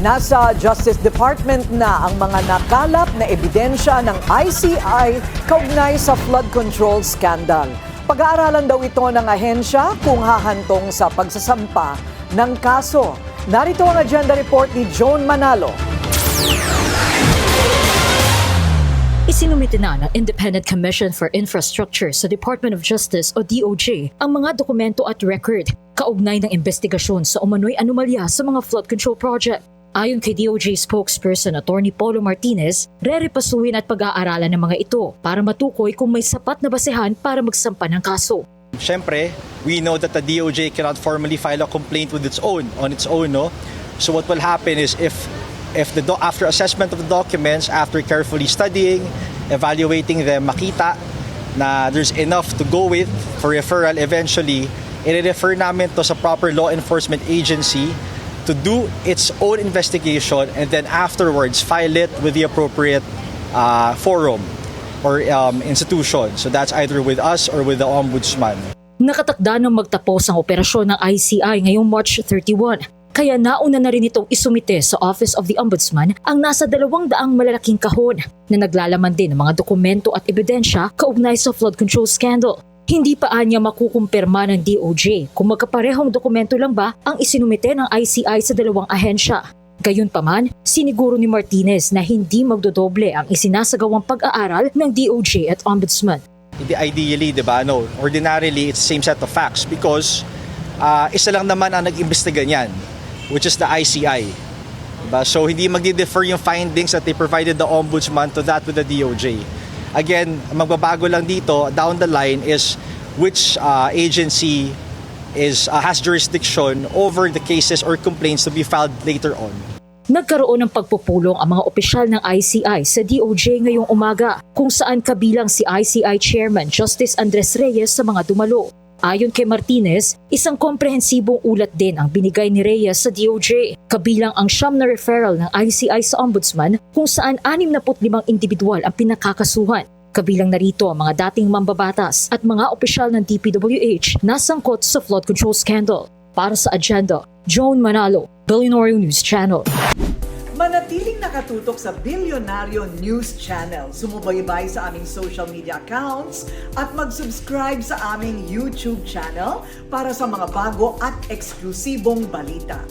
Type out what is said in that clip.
Nasa Justice Department na ang mga nakalap na ebidensya ng ICI kaugnay sa flood control scandal. Pag-aaralan daw ito ng ahensya kung hahantong sa pagsasampa ng kaso. Narito ang agenda report ni Joan Manalo. Isinumite na ng Independent Commission for Infrastructure sa Department of Justice o DOJ ang mga dokumento at record kaugnay ng investigasyon sa umano'y anomalya sa mga flood control project. Ayon kay DOJ spokesperson Attorney Polo Martinez, rerepasuhin at pag-aaralan ng mga ito para matukoy kung may sapat na basehan para magsampa ng kaso. Siyempre, we know that the DOJ cannot formally file a complaint on its own, no? So what will happen is if after assessment of the documents, after carefully studying, evaluating them, makita na there's enough to go with for referral eventually, i-refer namin to sa proper law enforcement agency to do its own investigation and then afterwards file it with the appropriate forum or institution. So that's either with us or with the Ombudsman. Nakatakda ng magtapos ang operasyon ng ICI ngayong March 31. Kaya nauna na rin itong isumite sa Office of the Ombudsman ang nasa 200 malalaking kahon na naglalaman din ng mga dokumento at ebidensya kaugnay sa flood control scandal. Hindi pa anya makukumpirma ng DOJ kung magkaparehong dokumento lang ba ang isinumite ng ICI sa dalawang ahensya. Gayunpaman, siniguro ni Martinez na hindi magdodoble ang isinasagawang pag-aaral ng DOJ at Ombudsman. Ideally, diba, no? Ordinarily, it's the same set of facts because isa lang naman ang nag-imbestiga niyan, which is the ICI. Diba? So hindi magdi-differ yung findings that they provided the Ombudsman to that with the DOJ. Again, magbabago lang dito down the line is which agency has jurisdiction over the cases or complaints to be filed later on. Nagkaroon ng pagpupulong ang mga opisyal ng ICI sa DOJ ngayong umaga kung saan kabilang si ICI Chairman Justice Andres Reyes sa mga dumalo. Ayon kay Martinez, isang komprehensibong ulat din ang binigay ni Reyes sa DOJ, kabilang ang siyam na referral ng ICI sa Ombudsman kung saan 65 individual ang pinakakasuhan. Kabilang narito ang mga dating mambabatas at mga opisyal ng DPWH na sangkot sa flood control scandal. Para sa agenda, Joan Manalo, Billionaire News Channel. Manatiling nakatutok sa Billionaire News Channel. Sumubaybay sa aming social media accounts at mag-subscribe sa aming YouTube channel para sa mga bago at eksklusibong balita.